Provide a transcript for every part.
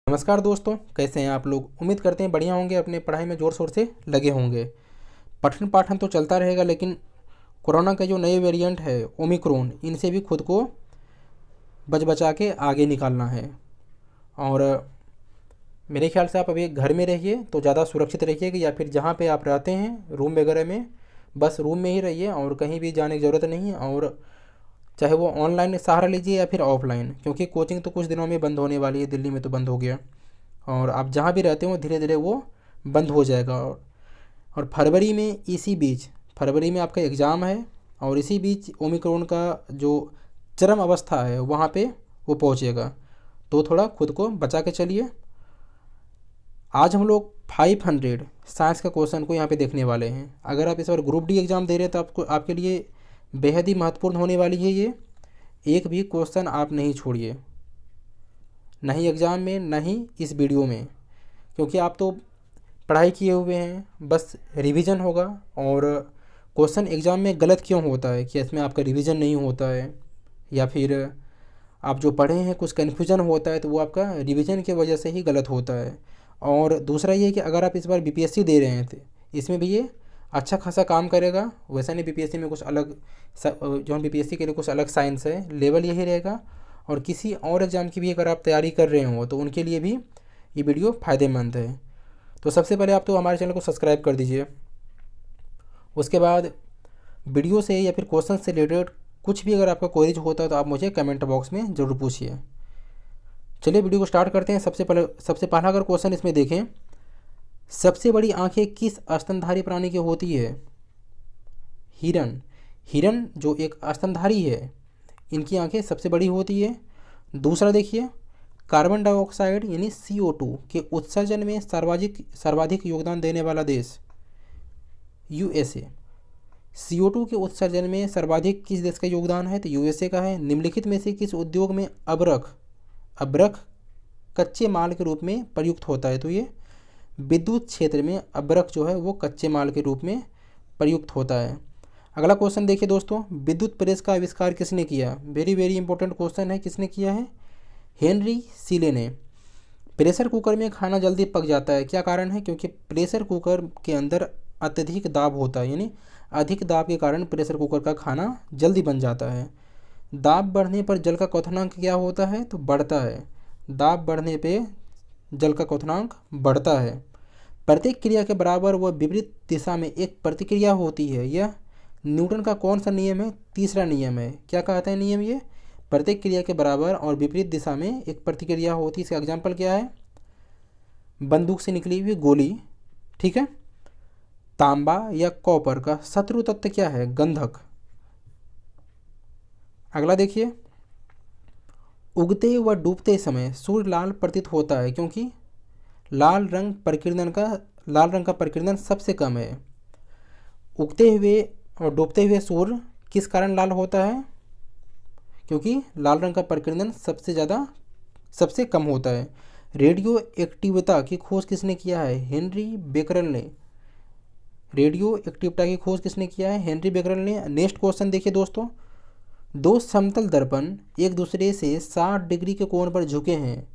नमस्कार दोस्तों, कैसे हैं आप लोग। उम्मीद करते हैं बढ़िया होंगे, अपने पढ़ाई में ज़ोर शोर से लगे होंगे। पठन पाठन तो चलता रहेगा, लेकिन कोरोना के जो नए वेरिएंट है ओमिक्रॉन, इनसे भी खुद को बच बचा के आगे निकालना है। और मेरे ख्याल से आप अभी घर में रहिए तो ज़्यादा सुरक्षित रहिएगा, या फिर जहाँ पे आप रहते हैं रूम वगैरह में, बस रूम में ही रहिए और कहीं भी जाने की ज़रूरत नहीं है। और चाहे वो ऑनलाइन सहारा लीजिए या फिर ऑफलाइन, क्योंकि कोचिंग तो कुछ दिनों में बंद होने वाली है। दिल्ली में तो बंद हो गया, और आप जहाँ भी रहते हो धीरे धीरे वो बंद हो जाएगा। और फरवरी में, इसी बीच फरवरी में आपका एग्ज़ाम है, और इसी बीच ओमिक्रॉन का जो चरम अवस्था है वहाँ पे वो पहुँचेगा। तो थोड़ा खुद को बचा के चलिए। आज हम लोग 500 साइंस का क्वेश्चन को यहाँ पे देखने वाले हैं। अगर आप इस बार ग्रुप डी एग्ज़ाम दे रहे हैं तो आपको, आपके लिए बेहद ही महत्वपूर्ण होने वाली है ये। एक भी क्वेश्चन आप नहीं छोड़िए, ना ही एग्ज़ाम में ना ही इस वीडियो में, क्योंकि आप तो पढ़ाई किए हुए हैं, बस रिवीजन होगा। और क्वेश्चन एग्ज़ाम में गलत क्यों होता है कि इसमें आपका रिवीजन नहीं होता है, या फिर आप जो पढ़े हैं कुछ कन्फ्यूजन होता है, तो वो आपका रिवीजन की वजह से ही गलत होता है। और दूसरा ये कि अगर आप इस बार बीपीएससी दे रहे हैं तो इसमें भी ये अच्छा खासा काम करेगा। वैसा नहीं बीपीएससी में कुछ अलग, जो बीपीएससी के लिए कुछ अलग साइंस है, लेवल यही रहेगा। और किसी और एग्ज़ाम की भी अगर आप तैयारी कर रहे हो तो उनके लिए भी ये वीडियो फ़ायदेमंद है। तो सबसे पहले आप तो हमारे चैनल को सब्सक्राइब कर दीजिए। उसके बाद वीडियो से या फिर क्वेश्चन से रिलेटेड कुछ भी अगर आपका क्वेरीज होता है तो आप मुझे कमेंट बॉक्स में ज़रूर पूछिए। चलिए वीडियो को स्टार्ट करते हैं। सबसे पहला अगर क्वेश्चन इसमें देखें, सबसे बड़ी आंखें किस स्तनधारी प्राणी की होती है? हिरन। हिरन जो एक स्तनधारी है, इनकी आंखें सबसे बड़ी होती है। दूसरा देखिए, कार्बन डाइऑक्साइड यानी CO2 के उत्सर्जन में सर्वाधिक योगदान देने वाला देश USA। CO2 के उत्सर्जन में सर्वाधिक किस देश का योगदान है? तो USA का है। निम्नलिखित में से किस उद्योग में अबरख अबरख कच्चे माल के रूप में प्रयुक्त होता है? तो ये विद्युत क्षेत्र में अबरख जो है वो कच्चे माल के रूप में प्रयुक्त होता है। अगला क्वेश्चन देखिए दोस्तों, विद्युत प्रेस का आविष्कार किसने किया? वेरी वेरी इंपॉर्टेंट क्वेश्चन है। किसने किया है? हेनरी सीले ने। प्रेशर कुकर में खाना जल्दी पक जाता है, क्या कारण है? क्योंकि प्रेशर कुकर के अंदर अत्यधिक दाब होता है, यानी अधिक दाब के कारण प्रेशर कुकर का खाना जल्दी बन जाता है। दाब बढ़ने पर जल का क्वथनांक क्या होता है? तो बढ़ता है। दाब बढ़ने पे जल का क्वथनांक बढ़ता है। प्रत्येक क्रिया के बराबर व विपरीत दिशा में एक प्रतिक्रिया होती है। यह न्यूटन का कौन सा नियम है? तीसरा नियम है। क्या कहता है नियम ये? प्रत्येक क्रिया के बराबर और विपरीत दिशा में एक प्रतिक्रिया होती है। इसका एग्जाम्पल क्या है? बंदूक से निकली हुई गोली। ठीक है। तांबा या कॉपर का शत्रु तत्व क्या है? गंधक। अगला देखिए, उगते व डूबते समय सूर्य लाल प्रतीत होता है क्योंकि लाल रंग का प्रकीर्णन सबसे कम है। उगते हुए और डूबते हुए सूर्य किस कारण लाल होता है? क्योंकि लाल रंग का प्रकीर्णन सबसे कम होता है। रेडियो एक्टिविता की खोज किसने किया है? हेनरी बेकरल ने। रेडियो एक्टिविटा की खोज किसने किया है? हेनरी बेकरल ने। नेक्स्ट क्वेश्चन देखिए दोस्तों, दो समतल दर्पण एक दूसरे से 60 डिग्री के कोण पर झुके हैं,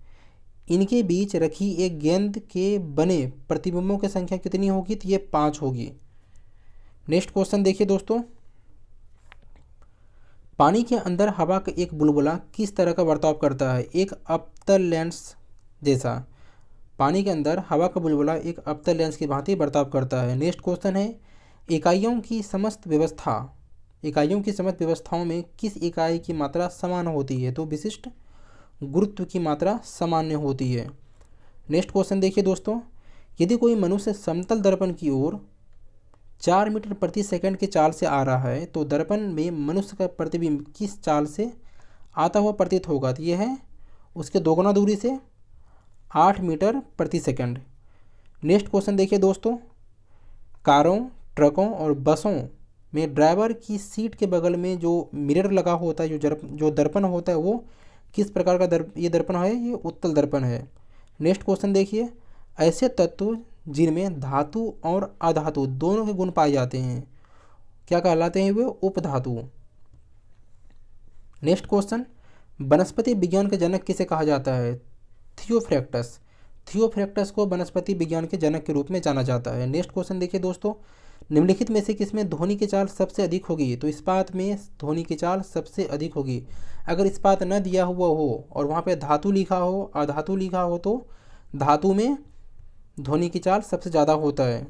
इनके बीच रखी एक गेंद के बने प्रतिबिंबों की संख्या कितनी होगी? तो ये 5 होगी। नेक्स्ट क्वेश्चन देखिए दोस्तों, पानी के अंदर हवा का एक बुलबुला किस तरह का बर्ताव करता है? एक अवतल लेंस जैसा। पानी के अंदर हवा का बुलबुला एक अवतल लेंस की भांति बर्ताव करता है। नेक्स्ट क्वेश्चन है, इकाइयों की समस्त व्यवस्थाओं में किस इकाई की मात्रा समान होती है? तो विशिष्ट गुरुत्व की मात्रा सामान्य होती है। नेक्स्ट क्वेश्चन देखिए दोस्तों, यदि कोई मनुष्य समतल दर्पण की ओर 4 मीटर प्रति सेकंड की चाल से आ रहा है तो दर्पण में मनुष्य का प्रतिबिंब किस चाल से आता हुआ प्रतीत होगा? तो यह है उसके दोगुना दूरी से 8 मीटर प्रति सेकंड। नेक्स्ट क्वेश्चन देखिए दोस्तों, कारों, ट्रकों और बसों में ड्राइवर की सीट के बगल में जो मिरर लगा होता है, जो दर्पण होता है, वो किस प्रकार का ये दर्पण है? ये उत्तल दर्पण है। नेक्स्ट क्वेश्चन देखिए, ऐसे तत्व जिनमें धातु और अधातु दोनों के गुण पाए जाते हैं क्या कहलाते हैं? वे उपधातु। नेक्स्ट क्वेश्चन, वनस्पति विज्ञान का जनक किसे कहा जाता है? थियोफ्रैक्टस। थियोफ्रैक्टस को वनस्पति विज्ञान के जनक के रूप में जाना जाता है। नेक्स्ट क्वेश्चन देखिए दोस्तों, निम्नलिखित में से किसमें ध्वनि की चाल सबसे अधिक होगी? तो इस्पात में ध्वनि की चाल सबसे अधिक होगी। अगर इस्पात न दिया हुआ हो और वहाँ पे धातु लिखा हो, अधातु लिखा हो, तो धातु में ध्वनि की चाल सबसे ज़्यादा होता है।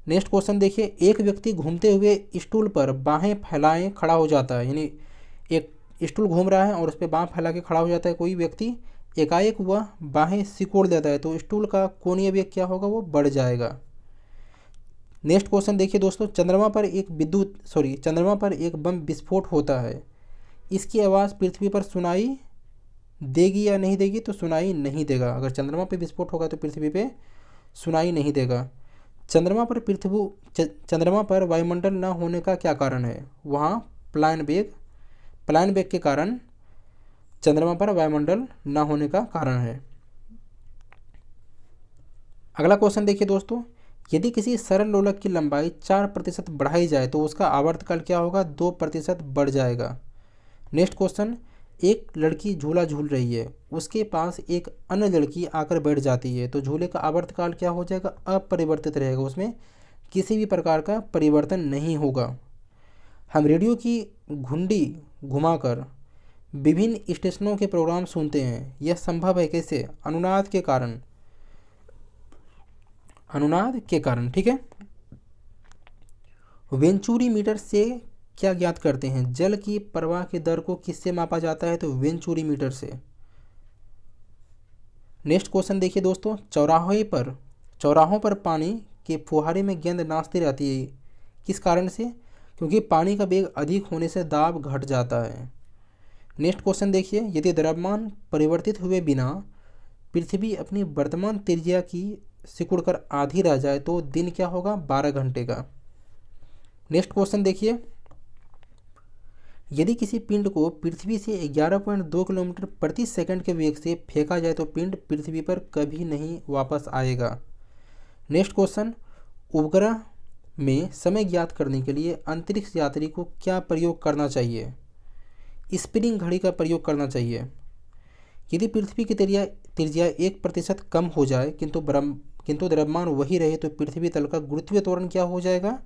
नेक्स्ट क्वेश्चन देखिए, एक व्यक्ति घूमते हुए स्टूल पर बाहें फैलाए खड़ा हो जाता है, यानी एक स्टूल घूम रहा है और उस पर बाँह फैला के खड़ा हो जाता है कोई व्यक्ति, एकाएक वह बाहें सिकोड़ देता है तो स्टूल का कोणीय वेग क्या होगा? वो बढ़ जाएगा। नेक्स्ट क्वेश्चन देखिए दोस्तों, चंद्रमा पर एक बम विस्फोट होता है, इसकी आवाज़ पृथ्वी पर सुनाई देगी या नहीं देगी? तो सुनाई नहीं देगा। अगर चंद्रमा पे विस्फोट होगा तो पृथ्वी पे सुनाई नहीं देगा। चंद्रमा पर वायुमंडल न होने का क्या कारण है? वहाँ प्लायन वेग के कारण चंद्रमा पर वायुमंडल न होने का कारण है। अगला क्वेश्चन देखिए दोस्तों, यदि किसी सरल लोलक की लंबाई 4% बढ़ाई जाए तो उसका आवर्तकाल क्या होगा? 2% बढ़ जाएगा। नेक्स्ट क्वेश्चन, एक लड़की झूला झूल रही है, उसके पास एक अन्य लड़की आकर बैठ जाती है तो झूले का आवर्तकाल क्या हो जाएगा? अपरिवर्तित रहेगा, उसमें किसी भी प्रकार का परिवर्तन नहीं होगा। हम रेडियो की घुंडी घुमाकर विभिन्न स्टेशनों के प्रोग्राम सुनते हैं, यह संभव है कैसे? अनुनाद के कारण। ठीक है। वेंचुरी मीटर से क्या ज्ञात करते हैं? जल की प्रवाह की दर को किससे मापा जाता है? तो वेंचुरी मीटर से। नेक्स्ट क्वेश्चन देखिए दोस्तों, चौराहों पर पानी के फुहारे में गेंद नाचती रहती है, किस कारण से? क्योंकि पानी का वेग अधिक होने से दाब घट जाता है। नेक्स्ट क्वेश्चन देखिए, यदि द्रव्यमान परिवर्तित हुए बिना पृथ्वी अपनी वर्तमान त्रिज्या की सिकुड़कर आधी रह जाए तो दिन क्या होगा? 12 घंटे का। नेक्स्ट क्वेश्चन देखिए, यदि किसी पिंड को पृथ्वी से 11.2 किलोमीटर प्रति सेकंड के वेग से फेंका जाए तो पिंड पृथ्वी पर कभी नहीं वापस आएगा। नेक्स्ट क्वेश्चन, उपग्रह में समय ज्ञात करने के लिए अंतरिक्ष यात्री को क्या प्रयोग करना चाहिए? स्प्रिंग घड़ी का प्रयोग करना चाहिए। यदि पृथ्वी की त्रिज्या 1% कम हो जाए किंतु द्रव्यमान वही रहे तो पृथ्वी तल का गुरुत्वीय त्वरण क्या हो जाएगा?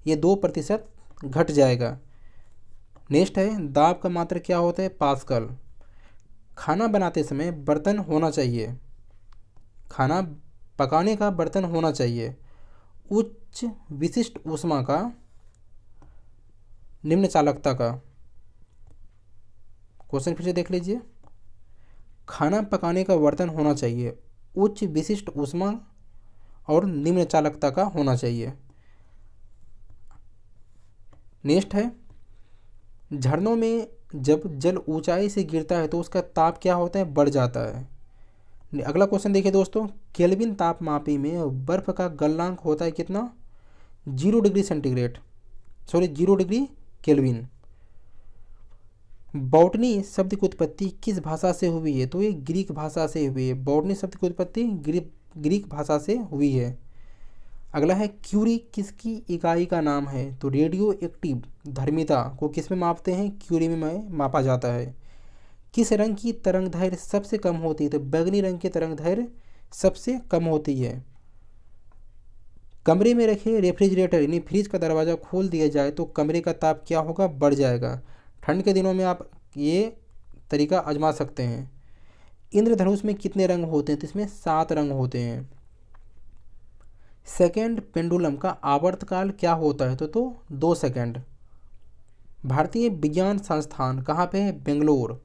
ये 2% घट जाएगा। नेक्स्ट है, दाब का मात्रक क्या होता है? पास्कल। खाना बनाते समय बर्तन होना चाहिए, खाना पकाने का बर्तन होना चाहिए उच्च विशिष्ट ऊष्मा का, निम्न चालकता का। क्वेश्चन फिर से देख लीजिए, खाना पकाने का बर्तन होना चाहिए, उच्च विशिष्ट ऊष्मा और निम्न चालकता का होना चाहिए। नेक्स्ट है, झरनों में जब जल ऊंचाई से गिरता है तो उसका ताप क्या होता है? बढ़ जाता है। अगला क्वेश्चन देखिए दोस्तों, केल्विन तापमापी में बर्फ का गलनांक होता है कितना? 0 डिग्री केल्विन। बॉटनी शब्द की उत्पत्ति किस भाषा से हुई है? तो ये ग्रीक भाषा से हुई है। बॉटनी शब्द की उत्पत्ति ग्रीक भाषा से हुई है। अगला है, क्यूरी किसकी इकाई का नाम है? तो रेडियो एक्टिव धर्मिता को किस में मापते हैं? क्यूरी में मापा जाता है। किस रंग की तरंगदैर्घ्य सबसे कम होती है? तो बैंगनी रंग की तरंगदैर्घ्य सबसे कम होती है। कमरे में रखे रेफ्रिजरेटर यानी फ्रिज का दरवाज़ा खोल दिया जाए तो कमरे का ताप क्या होगा? बढ़ जाएगा। ठंड के दिनों में आप ये तरीका आजमा सकते हैं। इंद्रधनुष में कितने रंग होते हैं? तो इसमें 7 रंग होते हैं। सेकेंड पेंडुलम का आवर्तकाल क्या होता है? तो 2 सेकेंड। भारतीय विज्ञान संस्थान कहाँ पे है? बेंगलोर।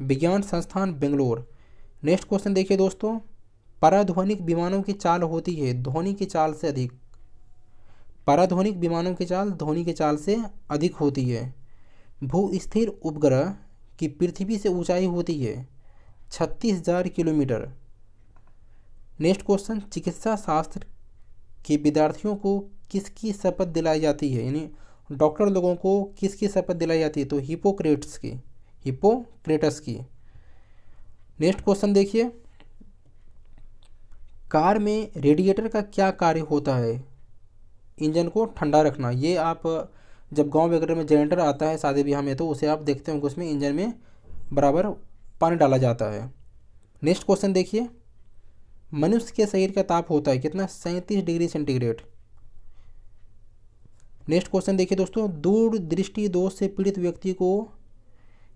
विज्ञान संस्थान बेंगलोर। नेक्स्ट क्वेश्चन देखिए दोस्तों, पराध्वनिक विमानों की चाल होती है ध्वनि की चाल से अधिक। पराध्वनिक विमानों की चाल ध्वनि की चाल से अधिक होती है। भूस्थिर उपग्रह की पृथ्वी से ऊंचाई होती है 36,000 किलोमीटर। नेक्स्ट क्वेश्चन, चिकित्सा शास्त्र के विद्यार्थियों को किसकी शपथ दिलाई जाती है? यानी डॉक्टर लोगों को किसकी शपथ दिलाई जाती है? तो हिपोक्रेटस की। नेक्स्ट क्वेश्चन देखिए, कार में रेडिएटर का क्या कार्य होता है? इंजन को ठंडा रखना। ये आप जब गांव वगैरह में जनरेटर आता है शादी ब्याह में तो उसे आप देखते होंगे, उसमें इंजन में बराबर पानी डाला जाता है। नेक्स्ट क्वेश्चन देखिए, मनुष्य के शरीर का ताप होता है कितना? 37 डिग्री सेंटीग्रेड। नेक्स्ट क्वेश्चन देखिए दोस्तों, दूर दृष्टि दोष से पीड़ित व्यक्ति को,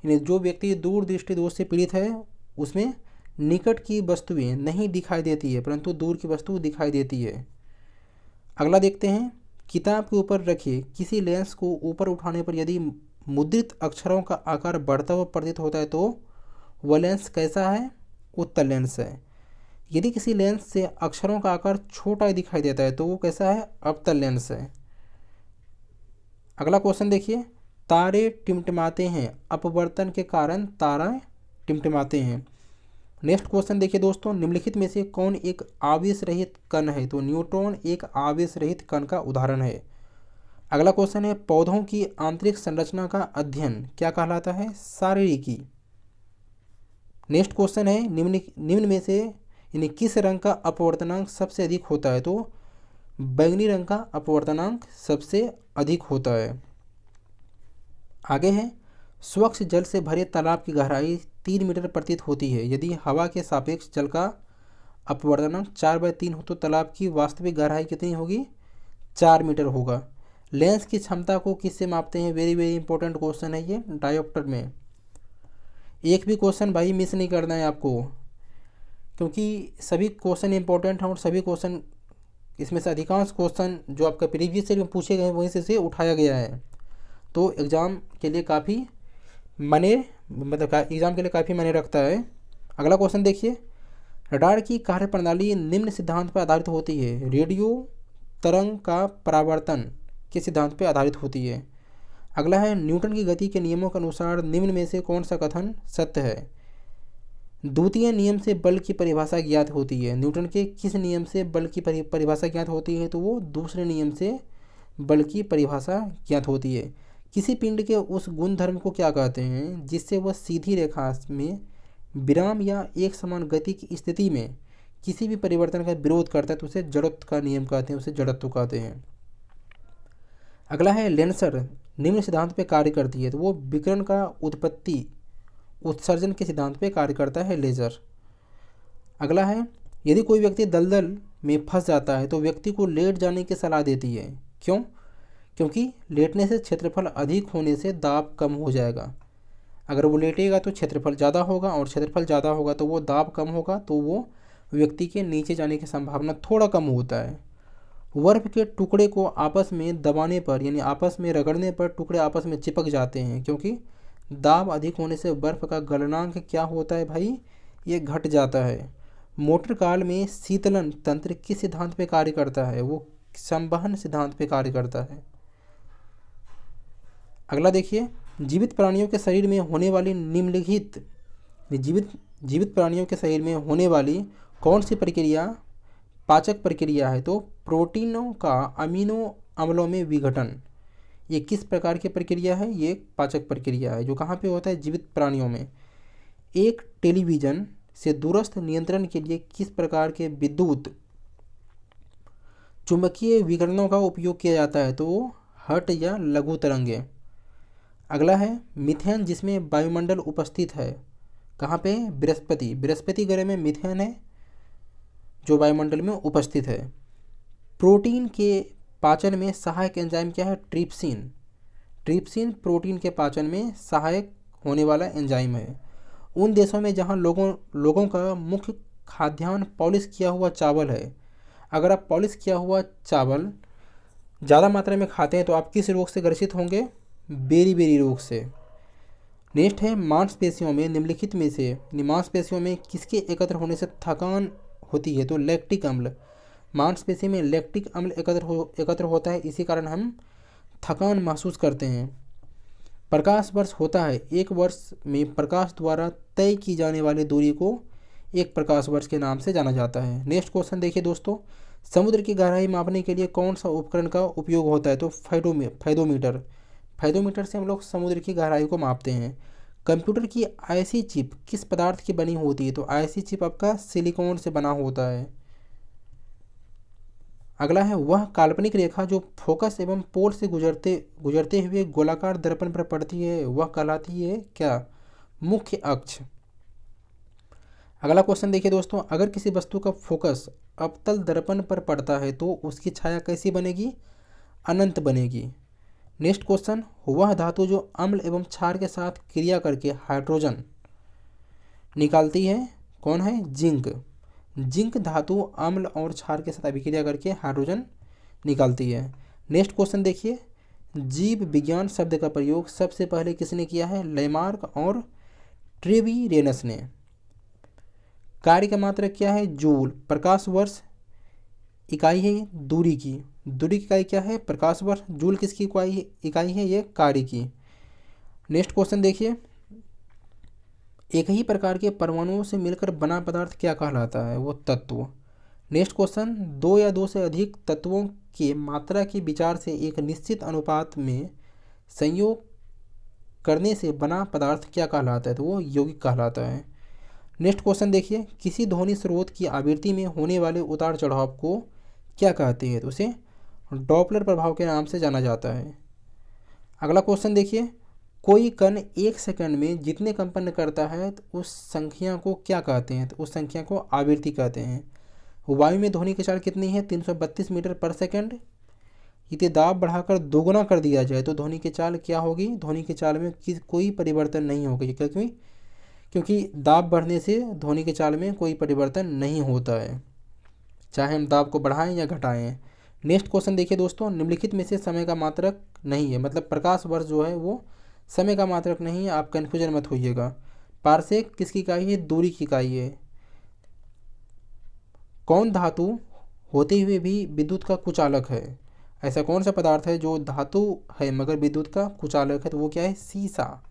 यानी जो व्यक्ति दूर दृष्टि दोष से पीड़ित है उसमें निकट की वस्तुएं नहीं दिखाई देती है परंतु दूर की वस्तु दिखाई देती है। अगला देखते हैं, किताब के ऊपर रखे किसी लेंस को ऊपर उठाने पर यदि मुद्रित अक्षरों का आकार बढ़ता हुआ प्रतीत होता है तो वह लेंस कैसा है? उत्तल लेंस है। यदि किसी लेंस से अक्षरों का आकार छोटा दिखाई देता है तो वो कैसा है? अवतल लेंस है। अगला क्वेश्चन देखिए, तारे टिमटिमाते हैं, अपवर्तन के कारण तारा टिमटिमाते हैं। नेक्स्ट क्वेश्चन देखिए दोस्तों, निम्नलिखित में से कौन एक आवेश रहित कण है? तो न्यूट्रॉन एक आवेश रहित कण का उदाहरण है। अगला क्वेश्चन है, पौधों की आंतरिक संरचना का अध्ययन क्या कहलाता है? शारीरिकी। नेक्स्ट क्वेश्चन है, निम्न में से यानी किस रंग का अपवर्तनांक सबसे अधिक होता है? तो बैंगनी रंग का अपवर्तनांक सबसे अधिक होता है। आगे है, स्वच्छ जल से भरे तालाब की गहराई 3 मीटर प्रतीत होती है। यदि हवा के सापेक्ष जल का अपवर्तनांक 4/3 हो तो तालाब की वास्तविक गहराई कितनी होगी? 4 मीटर होगा। लेंस की क्षमता को किससे मापते हैं? वेरी वेरी इंपॉर्टेंट क्वेश्चन है ये डायोप्टर में। एक भी क्वेश्चन भाई मिस नहीं करना है आपको, क्योंकि सभी क्वेश्चन इंपॉर्टेंट हैं और सभी क्वेश्चन, इसमें से अधिकांश क्वेश्चन जो आपका प्रीवियस ईयर में पूछे गए हैं वहीं से उठाया गया है। तो एग्ज़ाम के लिए काफ़ी एग्ज़ाम के लिए काफ़ी मायने रखता है। अगला क्वेश्चन देखिए, रडार की कार्यप्रणाली निम्न सिद्धांत पर आधारित होती है। रेडियो तरंग का परावर्तन के सिद्धांत पर आधारित होती है। अगला है, न्यूटन की गति के नियमों के अनुसार निम्न में से कौन सा कथन सत्य है? द्वितीय नियम से बल की परिभाषा ज्ञात होती है। न्यूटन के किस नियम से बल की परिभाषा ज्ञात होती है? तो वो दूसरे नियम से बल की परिभाषा ज्ञात होती है। किसी पिंड के उस गुणधर्म को क्या कहते हैं जिससे वह सीधी रेखा में विराम या एक समान गति की स्थिति में किसी भी परिवर्तन का विरोध करता है तो उसे जड़त्व का नियम कहते हैं, उसे जड़त्व कहते हैं। अगला है, लेंसर निम्न सिद्धांत पे कार्य करती है। तो वो विकिरण का उत्पत्ति उत्सर्जन के सिद्धांत पे कार्य करता है, लेजर। अगला है, यदि कोई व्यक्ति दलदल में फंस जाता है तो व्यक्ति को लेट जाने की सलाह देती है। क्यों? क्योंकि लेटने से क्षेत्रफल अधिक होने से दाब कम हो जाएगा। अगर वो लेटेगा तो क्षेत्रफल ज़्यादा होगा और क्षेत्रफल ज़्यादा होगा तो वो दाब कम होगा, तो वो व्यक्ति के नीचे जाने की संभावना थोड़ा कम होता है। बर्फ के टुकड़े को आपस में दबाने पर यानी आपस में रगड़ने पर टुकड़े आपस में चिपक जाते हैं, क्योंकि दाब अधिक होने से बर्फ का गलनांक क्या होता है भाई? ये घट जाता है। मोटर कार में शीतलन तंत्र किस सिद्धांत पे कार्य करता है? वो संवहन सिद्धांत पे कार्य करता है। अगला देखिए, जीवित प्राणियों के शरीर में होने वाली निम्नलिखित जीवित प्राणियों के शरीर में होने वाली कौन सी प्रक्रिया पाचक प्रक्रिया है? तो प्रोटीनों का अमीनो अम्लों में विघटन। ये किस प्रकार की प्रक्रिया है? ये पाचक प्रक्रिया है जो कहाँ पे होता है? जीवित प्राणियों में। एक टेलीविज़न से दूरस्थ नियंत्रण के लिए किस प्रकार के विद्युत चुंबकीय विकिरणों का उपयोग किया जाता है? तो हर्ट या लघु तरंगे। अगला है, मीथेन जिसमें वायुमंडल उपस्थित है कहाँ पे? बृहस्पति ग्रह में मीथेन है जो वायुमंडल में उपस्थित है। प्रोटीन के पाचन में सहायक एंजाइम क्या है? ट्रिप्सिन प्रोटीन के पाचन में सहायक होने वाला एंजाइम है। उन देशों में जहां लोगों का मुख्य खाद्यान्न पॉलिश किया हुआ चावल है, अगर आप पॉलिश किया हुआ चावल ज़्यादा मात्रा में खाते हैं तो आप किस रोग से ग्रसित होंगे? बेरी रोग से। नेक्स्ट है, मांसपेशियों में निम्नलिखित में से मांसपेशियों में किसके एकत्र होने से थकान होती है? तो लैक्टिक अम्ल। मांसपेशी में लैक्टिक अम्ल एकत्र होता है, इसी कारण हम थकान महसूस करते हैं। प्रकाश वर्ष होता है, एक वर्ष में प्रकाश द्वारा तय की जाने वाली दूरी को एक प्रकाश वर्ष के नाम से जाना जाता है। नेक्स्ट क्वेश्चन देखिए दोस्तों, समुद्र की गहराई मापने के लिए कौन सा उपकरण का उपयोग होता है? तो फाइडोमीटर से हम लोग समुद्र की गहराई को मापते हैं। कंप्यूटर की आईसी चिप किस पदार्थ की बनी होती है? तो आईसी चिप आपका सिलिकॉन से बना होता है। अगला है, वह काल्पनिक रेखा जो फोकस एवं पोल से गुजरते हुए गोलाकार दर्पण पर पड़ती है वह कहलाती है क्या? मुख्य अक्ष। अगला क्वेश्चन देखिए दोस्तों, अगर किसी वस्तु का फोकस अवतल दर्पण पर पड़ता है तो उसकी छाया कैसी बनेगी? अनंत बनेगी। नेक्स्ट क्वेश्चन, वह धातु जो अम्ल एवं क्षार के साथ क्रिया करके हाइड्रोजन निकालती है कौन है? जिंक। जिंक धातु अम्ल और क्षार के साथ अभिक्रिया करके हाइड्रोजन निकालती है। नेक्स्ट क्वेश्चन देखिए, जीव विज्ञान शब्द का प्रयोग सबसे पहले किसने किया है? लेमार्क और ट्रेविरेनस ने। कार्य का मात्रक क्या है? जूल। प्रकाश वर्ष इकाई है दूरी की। दूरी की इकाई क्या है? प्रकाश वर्ष। जूल किसकी इकाई है? ये कार्य की। नेक्स्ट क्वेश्चन देखिए, एक ही प्रकार के परमाणुओं से मिलकर बना पदार्थ क्या कहलाता है? वो तत्व। नेक्स्ट क्वेश्चन, दो या दो से अधिक तत्वों की मात्रा के विचार से एक निश्चित अनुपात में संयोग करने से बना पदार्थ क्या कहलाता है? तो वो यौगिक कहलाता है। नेक्स्ट क्वेश्चन देखिए, किसी ध्वनि स्रोत की आवृत्ति में होने वाले उतार चढ़ाव को क्या कहते हैं? तो उसे डॉपलर प्रभाव के नाम से जाना जाता है। अगला क्वेश्चन देखिए, कोई कण एक सेकंड में जितने कंपन करता है तो उस संख्या को क्या कहते हैं? तो उस संख्या को आवृत्ति कहते हैं। वायु में ध्वनि की चाल कितनी है? 332 मीटर पर सेकंड। यदि दाब बढ़ाकर दोगुना कर दिया जाए तो ध्वनि की चाल क्या होगी? ध्वनि की चाल में कोई परिवर्तन नहीं होगी, क्योंकि दाब बढ़ने से ध्वनि की चाल में कोई परिवर्तन नहीं होता है, चाहे हम दाब को बढ़ाएं या घटाएं। नेक्स्ट क्वेश्चन देखिए दोस्तों, निम्नलिखित में से समय का मात्रक नहीं है, मतलब प्रकाश वर्ष जो है वो समय का मात्रक नहीं है, आप कन्फ्यूजन मत होइएगा। पारसेक किसकी इकाई है? दूरी की इकाई है। कौन धातु होते हुए भी विद्युत का कुचालक है? ऐसा कौन सा पदार्थ है जो धातु है मगर विद्युत का कुचालक है? तो वो क्या है? सीसा।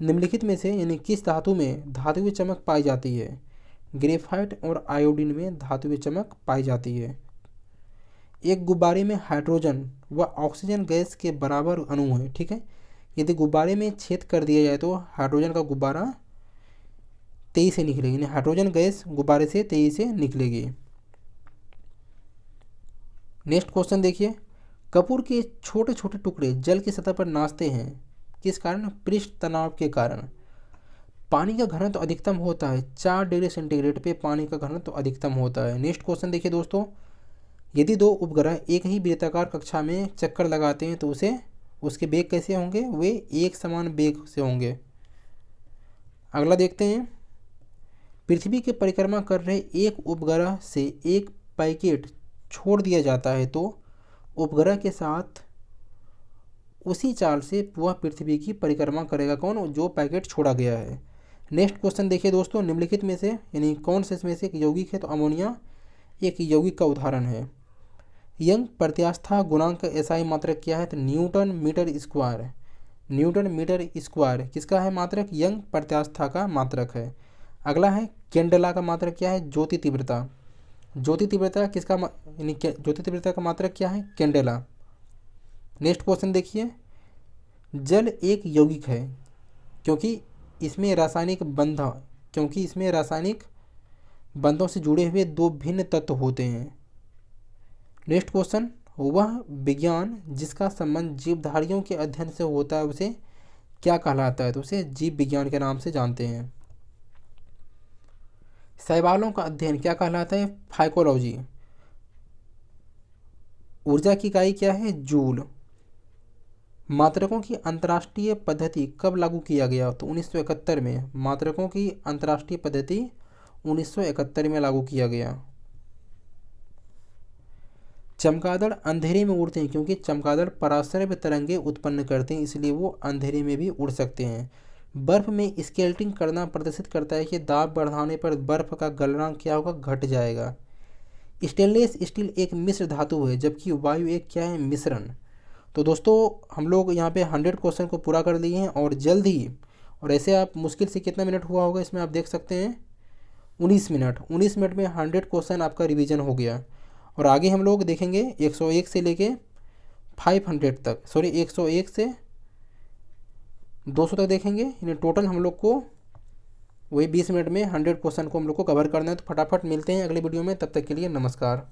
निम्नलिखित में से यानी किस धातु में धातुवीय चमक पाई जाती है? ग्रेफाइट और आयोडीन में धातुवीय चमक पाई जाती है। एक गुब्बारे में हाइड्रोजन व ऑक्सीजन गैस के बराबर अणु है, ठीक है। यदि गुब्बारे में छेद कर दिया जाए तो हाइड्रोजन का गुब्बारा तेजी से निकलेगी, यानी हाइड्रोजन गैस गुब्बारे से तेजी से निकलेगी। नेक्स्ट क्वेश्चन देखिए, कपूर के छोटे छोटे टुकड़े जल की सतह पर नाचते हैं, किस कारण? पृष्ठ तनाव के कारण। पानी का घनत्व तो अधिकतम होता है 4 डिग्री सेंटीग्रेड पे पानी का घनत्व तो अधिकतम होता है। नेक्स्ट क्वेश्चन देखिए दोस्तों, यदि दो उपग्रह एक ही वृत्ताकार कक्षा में चक्कर लगाते हैं तो उसके वेग कैसे होंगे? वे एक समान वेग से होंगे। अगला देखते हैं, पृथ्वी की परिक्रमा कर रहे एक उपग्रह से एक पैकेट छोड़ दिया जाता है तो उपग्रह के साथ उसी चाल से वह पृथ्वी की परिक्रमा करेगा कौन? जो पैकेट छोड़ा गया है। नेक्स्ट क्वेश्चन देखिए दोस्तों, निम्नलिखित में से यानी कौन से इसमें से एक यौगिक है? तो अमोनिया एक यौगिक का उदाहरण है। यंग प्रत्यास्था गुणांक का एसआई मात्रक क्या है? तो newton metre square. Newton metre square किसका है मात्रक? यंग प्रत्यास्था का मात्रक है। अगला है केंडेला का मात्रक क्या है? ज्योति तीव्रता। ज्योति तीव्रता किसका यानी ज्योति तीव्रता का मात्रक क्या है? केंडेला। नेक्स्ट क्वेश्चन देखिए, जल एक यौगिक है क्योंकि इसमें रासायनिक बंधों से जुड़े हुए दो भिन्न तत्व होते हैं। नेक्स्ट क्वेश्चन, वह विज्ञान जिसका संबंध जीवधारियों के अध्ययन से होता है उसे क्या कहलाता है? तो उसे जीव विज्ञान के नाम से जानते हैं। शैवालों का अध्ययन क्या कहलाता है? फाइकोलॉजी। ऊर्जा की इकाई क्या है? जूल। मात्रकों की अंतर्राष्ट्रीय पद्धति कब लागू किया गया? तो 1971 में। मात्रकों की अंतर्राष्ट्रीय पद्धति 1971 में लागू किया गया। चमगादड़ अंधेरे में उड़ते हैं क्योंकि चमगादड़ पराश्रव्य तरंगे उत्पन्न करते हैं, इसलिए वो अंधेरे में भी उड़ सकते हैं। बर्फ में स्केल्टिंग करना प्रदर्शित करता है कि दाब बढ़ाने पर बर्फ का गलनांक क्या होगा? घट जाएगा। स्टेनलेस स्टील एक मिश्र धातु है जबकि वायु एक क्या है? मिश्रण। तो दोस्तों हम लोग यहाँ पे 100 क्वेश्चन को पूरा कर लिए हैं और जल्द ही, और ऐसे आप मुश्किल से कितना मिनट हुआ होगा इसमें आप देख सकते हैं 19 मिनट। 19 मिनट में 100 क्वेश्चन आपका रिवीजन हो गया। और आगे हम लोग देखेंगे 101 से लेके 500 तक, 101 से 200 तक देखेंगे। यानी टोटल हम लोग को वही 20 मिनट में 100 क्वेश्चन को हम लोग को कवर करना है। तो फटाफट मिलते हैं अगले वीडियो में, तब तक के लिए नमस्कार।